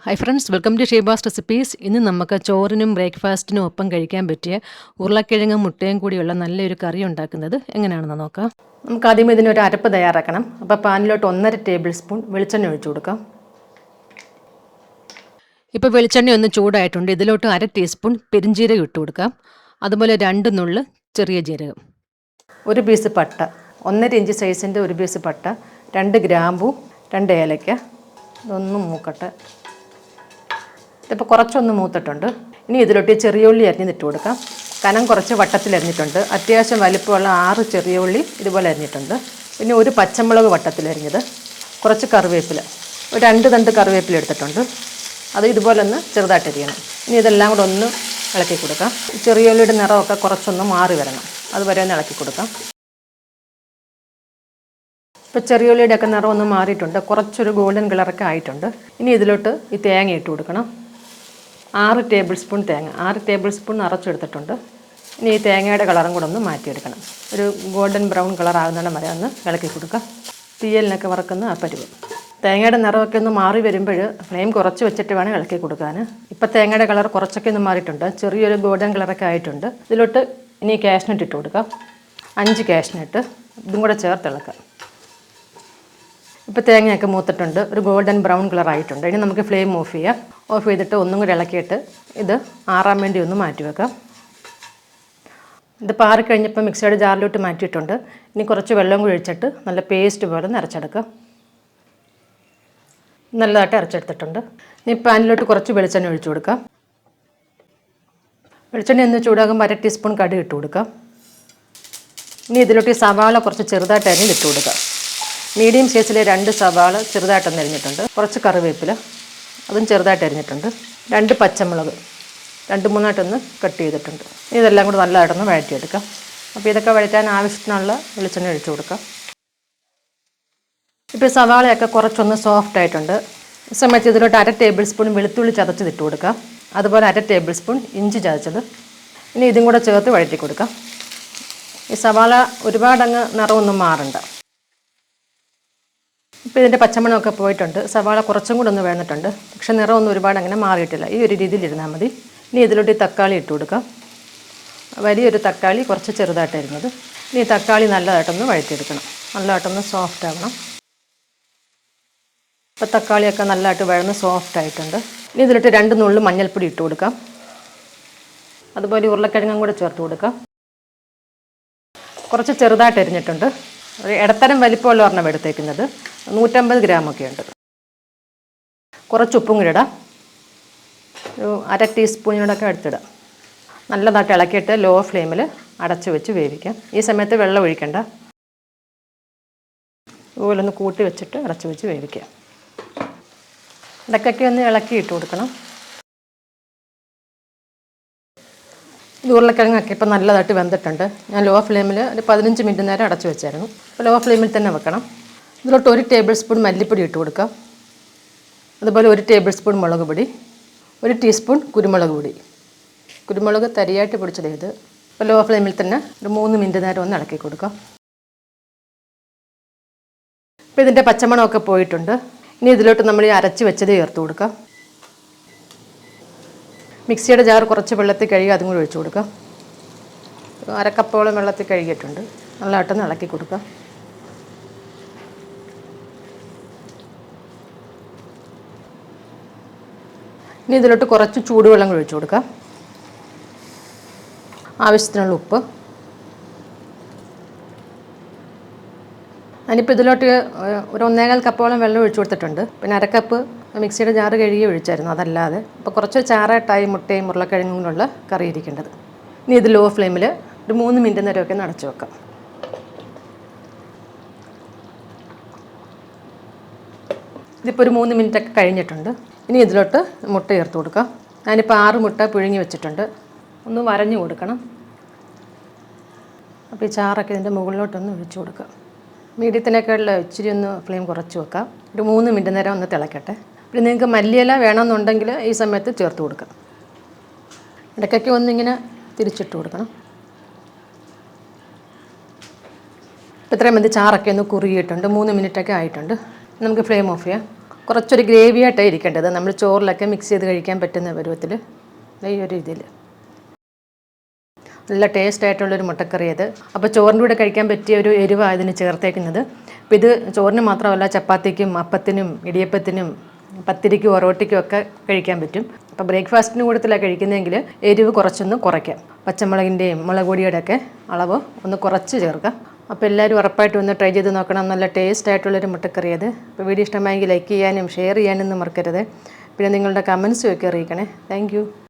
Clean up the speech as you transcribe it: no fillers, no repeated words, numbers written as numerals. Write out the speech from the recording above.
Hi friends, welcome to Sheeba's recipes. ഇന്ന് നമുക്ക് ചോറിനും ബ്രേക്ക്ഫാസ്റ്റിനും ഒപ്പം കഴിക്കാൻ പറ്റിയ ഉരുളക്കിഴങ്ങും മുട്ടയും കൂടിയുള്ള നല്ലൊരു കറി ഉണ്ടാക്കുന്നത് എങ്ങനെയാണെന്ന് നോക്കാം. നമുക്ക് ആദ്യം ഇതിനൊരു അരപ്പ് തയ്യാറാക്കണം. അപ്പോൾ പാനിലോട്ട് 1.5 ടേബിൾ സ്പൂൺ വെളിച്ചെണ്ണ ഒഴിച്ചു കൊടുക്കാം. ഇപ്പോൾ വെളിച്ചെണ്ണ ഒന്ന് ചൂടായിട്ടുണ്ട്. ഇതിലോട്ട് 1/2 ടീസ്പൂൺ പെരിഞ്ജീരകം ഇട്ട് കൊടുക്കാം. അതുപോലെ 2 നുള്ള് ചെറിയ ജീരകം, ഒരു പീസ് പട്ട, 1.5 ഇഞ്ച് സൈസിൻ്റെ ഒരു പീസ് പട്ട, 2 ഗ്രാമ്പൂ, 2 ഏലയ്ക്ക. ഇതൊന്നും മൂക്കട്ടെ. ഇതിപ്പോൾ കുറച്ചൊന്ന് മൂത്തിട്ടുണ്ട്. ഇനി ഇതിലോട്ട് ചെറിയ ഉള്ളി അരിഞ്ഞിട്ട് കൊടുക്കാം. കനം കുറച്ച് വട്ടത്തിൽ അരിഞ്ഞിട്ടുണ്ട്. അത്യാവശ്യം വലിപ്പമുള്ള 6 ചെറിയ ഉള്ളി ഇതുപോലെ അരിഞ്ഞിട്ടുണ്ട്. പിന്നെ ഒരു പച്ചമുളക് വട്ടത്തിൽ അരിഞ്ഞത്, കുറച്ച് കറിവേപ്പില, ഒരു 2 തണ്ട് കറിവേപ്പില എടുത്തിട്ടുണ്ട്. അത് ഇതുപോലെ ഒന്ന് ചെറുതായിട്ട് അരിയണം. ഇനി ഇതെല്ലാം കൂടെ ഒന്ന് ഇളക്കി കൊടുക്കാം. ചെറിയ ഉള്ളിയുടെ നിറമൊക്കെ കുറച്ചൊന്ന് മാറി വരണം, അതുവരെ ഒന്ന് ഇളക്കി കൊടുക്കാം. ഇപ്പോൾ ചെറിയ ഉള്ളിയുടെയൊക്കെ നിറം ഒന്ന് മാറിയിട്ടുണ്ട്, കുറച്ചൊരു ഗോൾഡൻ കളറൊക്കെ ആയിട്ടുണ്ട്. ഇനി ഇതിലോട്ട് ഈ തേങ്ങ ഇട്ട് കൊടുക്കണം. 6 ടേബിൾ സ്പൂൺ തേങ്ങ, 6 ടേബിൾ സ്പൂൺ നിറച്ചെടുത്തിട്ടുണ്ട്. ഇനി ഈ തേങ്ങയുടെ കളറും കൂടെ ഒന്ന് മാറ്റിയെടുക്കണം. ഒരു ഗോൾഡൻ ബ്രൗൺ കളർ ആകുന്നിടം വരെ ഒന്ന് ഇളക്കി കൊടുക്കുക. തീയലിനൊക്കെ വറക്കുന്ന ആ പരുവ്. തേങ്ങയുടെ നിറമൊക്കെ ഒന്ന് മാറി വരുമ്പോൾ ഫ്ലെയിം കുറച്ച് വെച്ചിട്ട് വേണം ഇളക്കി കൊടുക്കാൻ. ഇപ്പം തേങ്ങയുടെ കളർ കുറച്ചൊക്കെ ഒന്ന് മാറിയിട്ടുണ്ട്, ചെറിയൊരു ഗോൾഡൻ കളറൊക്കെ ആയിട്ടുണ്ട്. ഇതിലോട്ട് ഇനി കാഷ്നട്ട് ഇട്ട് കൊടുക്കാം. 5 കാഷ്നട്ട്, ഇതും കൂടെ ചേർത്ത് ഇളക്കാം. ഇപ്പോൾ തേങ്ങയൊക്കെ മൂത്തിട്ടുണ്ട്, ഒരു ഗോൾഡൻ ബ്രൗൺ കളർ ആയിട്ടുണ്ട്. ഇനി നമുക്ക് ഫ്ലെയിം ഓഫ് ചെയ്യാം. ഓഫ് ചെയ്തിട്ട് ഒന്നും കൂടി ഇളക്കിയിട്ട് ഇത് ആറാൻ വേണ്ടി ഒന്ന് മാറ്റി വെക്കാം. ഇത് പാറിക്കഴിഞ്ഞപ്പോൾ മിക്സിയുടെ ജാറിലോട്ട് മാറ്റിയിട്ടുണ്ട്. ഇനി കുറച്ച് വെള്ളം കൂടി ഒഴിച്ചിട്ട് നല്ല പേസ്റ്റ് പോലെ അരച്ചെടുക്കാം. നല്ലതായിട്ട് അരച്ചെടുത്തിട്ടുണ്ട്. ഇനി പാനിലോട്ട് കുറച്ച് വെളിച്ചെണ്ണ ഒഴിച്ചു കൊടുക്കാം. വെളിച്ചെണ്ണ ഒന്ന് ചൂടാകുമ്പോൾ 1/2 ടീസ്പൂൺ കടുക് ഇട്ട് കൊടുക്കാം. ഇനി ഇതിലോട്ട് ഈ സവാള കുറച്ച് ചെറുതായിട്ട് അരിഞ്ഞിട്ട് കൊടുക്കാം. മീഡിയം സൈസിലെ 2 സവാള ചെറുതായിട്ടൊന്ന് അരിഞ്ഞിട്ടുണ്ട്. കുറച്ച് കറിവേപ്പില, അതും ചെറുതായിട്ട് അരിഞ്ഞിട്ടുണ്ട്. 2 പച്ചമുളക് 2-3 കട്ട് ചെയ്തിട്ടുണ്ട്. ഇതെല്ലാം കൂടി നല്ലതായിട്ടൊന്ന് വഴറ്റിയെടുക്കാം. അപ്പോൾ ഇതൊക്കെ വഴറ്റാൻ ആവശ്യത്തിനുള്ള വെളിച്ചെണ്ണ ഒഴിച്ചു കൊടുക്കാം. ഇപ്പോൾ സവാളയൊക്കെ കുറച്ചൊന്ന് സോഫ്റ്റ് ആയിട്ടുണ്ട്. ഈ സമയത്ത് ഇതിലോട്ട് 1/2 ടേബിൾ സ്പൂൺ വെളുത്തുള്ളി ചതച്ചത് ഇട്ട് കൊടുക്കാം. അതുപോലെ 1/2 ടേബിൾ സ്പൂൺ ഇഞ്ചി ചതച്ചത്. ഇനി ഇതും കൂടെ ചേർത്ത് വഴറ്റി കൊടുക്കാം. ഈ സവാള ഒരുപാടങ്ങ് നിറമൊന്നും മാറണ്ട. ഇപ്പോൾ ഇതിൻ്റെ പച്ചമണമൊക്കെ പോയിട്ടുണ്ട്. സവാള കുറച്ചും കൂടെ ഒന്ന് വേണ്ടിട്ടുണ്ട്, പക്ഷേ നിറമൊന്നും ഒരുപാട് അങ്ങനെ മാറിയിട്ടില്ല. ഈ ഒരു രീതിയിൽ ഇരുന്നാൽ മതി. ഇനി ഇതിലോട്ട് ഈ തക്കാളി ഇട്ട് കൊടുക്കാം. വലിയൊരു തക്കാളി കുറച്ച് ചെറുതായിട്ട് അരിഞ്ഞത്. ഇനി തക്കാളി നല്ലതായിട്ടൊന്ന് വഴറ്റിയെടുക്കണം. നല്ലതായിട്ടൊന്ന് സോഫ്റ്റ് ആവണം. ഇപ്പോൾ തക്കാളിയൊക്കെ നല്ലതായിട്ട് വഴന്ന് സോഫ്റ്റ് ആയിട്ടുണ്ട്. ഇനി ഇതിലോട്ട് 2 നുള്ളു മഞ്ഞൾപ്പൊടി ഇട്ട് കൊടുക്കാം. അതുപോലെ ഉരുളക്കിഴങ്ങും കൂടെ ചേർത്ത് കൊടുക്കാം. കുറച്ച് ചെറുതായിട്ട് അരിഞ്ഞിട്ടുണ്ട്. ഒരു ഇടത്തരം വലിപ്പമുള്ള ഒരെണ്ണം എടുത്തേക്കുന്നത്, 150 ഗ്രാമൊക്കെ ഉണ്ട്. കുറച്ച് ഉപ്പും കൂടി ഇടാം. ഒരു 1/2 ടീസ്പൂണിനോടൊക്കെ എടുത്തിടാം. നല്ലതായിട്ട് ഇളക്കിയിട്ട് ലോ ഫ്ലെയിമിൽ അടച്ച് വെച്ച് വേവിക്കാം. ഈ സമയത്ത് വെള്ളം ഒഴിക്കണ്ട, അതുപോലെ ഒന്ന് കൂട്ടി വെച്ചിട്ട് അടച്ച് വെച്ച് വേവിക്കാം. ഇടയ്ക്കൊക്കെ ഒന്ന് ഇളക്കി ഇട്ട് കൊടുക്കണം. ഇത് ഉരുളക്കിഴങ്ങൊക്കെ ഇപ്പോൾ നല്ലതായിട്ട് വെന്തിട്ടുണ്ട്. ഞാൻ ലോ ഫ്ലെയിമിൽ ഒരു 15 മിനിറ്റ് നേരം അടച്ചു വെച്ചായിരുന്നു. അപ്പോൾ ലോ ഫ്ലെയിമിൽ തന്നെ വെക്കണം. ഇതിലോട്ട് 1 ടേബിൾ സ്പൂൺ മല്ലിപ്പൊടി ഇട്ട് കൊടുക്കാം. അതുപോലെ 1 ടേബിൾ സ്പൂൺ മുളക് പൊടി, 1 ടീസ്പൂൺ കുരുമുളക് പൊടി. കുരുമുളക് തരിയായിട്ട് പൊടിച്ചത് ഇത്. അപ്പോൾ ലോ ഫ്ലെയിമിൽ തന്നെ ഒരു 3 മിനിറ്റ് നേരം ഒന്ന് ഇളക്കി കൊടുക്കാം. ഇപ്പോൾ ഇതിൻ്റെ പച്ചമണമൊക്കെ പോയിട്ടുണ്ട്. ഇനി ഇതിലോട്ട് നമ്മൾ ഈ അരച്ച് വെച്ചത് ചേർത്ത് കൊടുക്കാം. മിക്സിയുടെ ജാർ കുറച്ച് വെള്ളത്തിൽ കഴുകി അതും കൂടി ഒഴിച്ചു കൊടുക്കാം. 1/2 കപ്പോളം വെള്ളത്തിൽ കഴുകിയിട്ടുണ്ട്. നല്ലതായിട്ടൊന്ന് ഇളക്കി കൊടുക്കാം. ഇനി ഇതിലോട്ട് കുറച്ച് ചൂടുവെള്ളം കൂടി ഒഴിച്ചു കൊടുക്കാം. ആവശ്യത്തിനുള്ള ഉപ്പ്. ഞാനിപ്പോൾ ഇതിലോട്ട് ഒരു 1.25 കപ്പോളം വെള്ളം ഒഴിച്ചു കൊടുത്തിട്ടുണ്ട്. പിന്നെ 1/2 കപ്പ് മിക്സിയുടെ ജാറ് കഴുകി ഒഴിച്ചായിരുന്നു, അതല്ലാതെ. അപ്പോൾ കുറച്ച് ചാറായിട്ടായി മുട്ടയും ഉരുളക്കിഴങ്ങും കൊണ്ടുള്ള കറി ഇരിക്കേണ്ടത്. ഇനി ഇത് ലോ ഫ്ലെയിമിൽ ഒരു 3 മിനിറ്റ് നേരമൊക്കെ അടച്ചു വെക്കാം. ഇതിപ്പോൾ ഒരു 3 മിനിറ്റൊക്കെ കഴിഞ്ഞിട്ടുണ്ട്. ഇനി ഇതിലോട്ട് മുട്ട ചേർത്ത് കൊടുക്കാം. ഞാനിപ്പോൾ 6 മുട്ട പുഴുങ്ങി വെച്ചിട്ടുണ്ട്. ഒന്ന് വരഞ്ഞു കൊടുക്കണം. അപ്പോൾ ഈ ചാറൊക്കെ ഇതിൻ്റെ മുകളിലോട്ടൊന്ന് ഒഴിച്ചു കൊടുക്കാം. മീഡിയത്തിനേക്കാളുള്ള ഇച്ചിരി ഒന്ന് ഫ്ലെയിം കുറച്ച് വെക്കാം. ഒരു 3 മിനിറ്റ് നേരം ഒന്ന് തിളക്കട്ടെ. പിന്നെ നിങ്ങൾക്ക് മല്ലിയില വേണമെന്നുണ്ടെങ്കിൽ ഈ സമയത്ത് ചേർത്ത് കൊടുക്കാം. ഇടയ്ക്കൊക്കെ ഒന്നിങ്ങനെ തിരിച്ചിട്ട് കൊടുക്കണം. ഇത്രയും മതി. ചാറൊക്കെ ഒന്ന് കുറുകിയിട്ടുണ്ട്. 3 മിനിറ്റൊക്കെ ആയിട്ടുണ്ട്. നമുക്ക് ഫ്ലെയിം ഓഫ് ചെയ്യാം. കുറച്ചൊരു ഗ്രേവി ആയിട്ടാണ് ഇരിക്കേണ്ടത്. നമ്മൾ ചോറിലൊക്കെ മിക്സ് ചെയ്ത് കഴിക്കാൻ പറ്റുന്ന പരുവത്തിൽ ഈ ഒരു ഇതിൽ നല്ല ടേസ്റ്റ് ആയിട്ടുള്ളൊരു മുട്ടക്കറി അത്. അപ്പോൾ ചോറിൻ്റെ കൂടെ കഴിക്കാൻ പറ്റിയ ഒരു എരിവാണ് ഇതിന് ചേർത്തേക്കുന്നത്. അപ്പോൾ ഇത് ചോറിന് മാത്രമല്ല ചപ്പാത്തിക്കും അപ്പത്തിനും ഇടിയപ്പത്തിനും പത്തിരിക്കും ഒറോട്ടിക്കും ഒക്കെ കഴിക്കാൻ പറ്റും. അപ്പോൾ ബ്രേക്ക്ഫാസ്റ്റിന് കൂടത്തിലാണ് കഴിക്കുന്നതെങ്കിൽ എരിവ് കുറച്ചൊന്ന് കുറയ്ക്കാം. പച്ചമുളകിൻ്റെയും മുളക് പൊടിയുടെ ഒക്കെ അളവ് ഒന്ന് കുറച്ച് ചേർക്കാം. അപ്പോൾ എല്ലാവരും ഉറപ്പായിട്ടും ഒന്ന് ട്രൈ ചെയ്ത് നോക്കണം. നല്ല ടേസ്റ്റ് ആയിട്ടുള്ളൊരു മുട്ടക്കറി അത്. അപ്പോൾ വീഡിയോ ഇഷ്ടമായെങ്കിൽ ലൈക്ക് ചെയ്യാനും ഷെയർ ചെയ്യാനും മറക്കരുത്. പിന്നെ നിങ്ങളുടെ കമൻസും ഒക്കെ അറിയിക്കണേ. താങ്ക്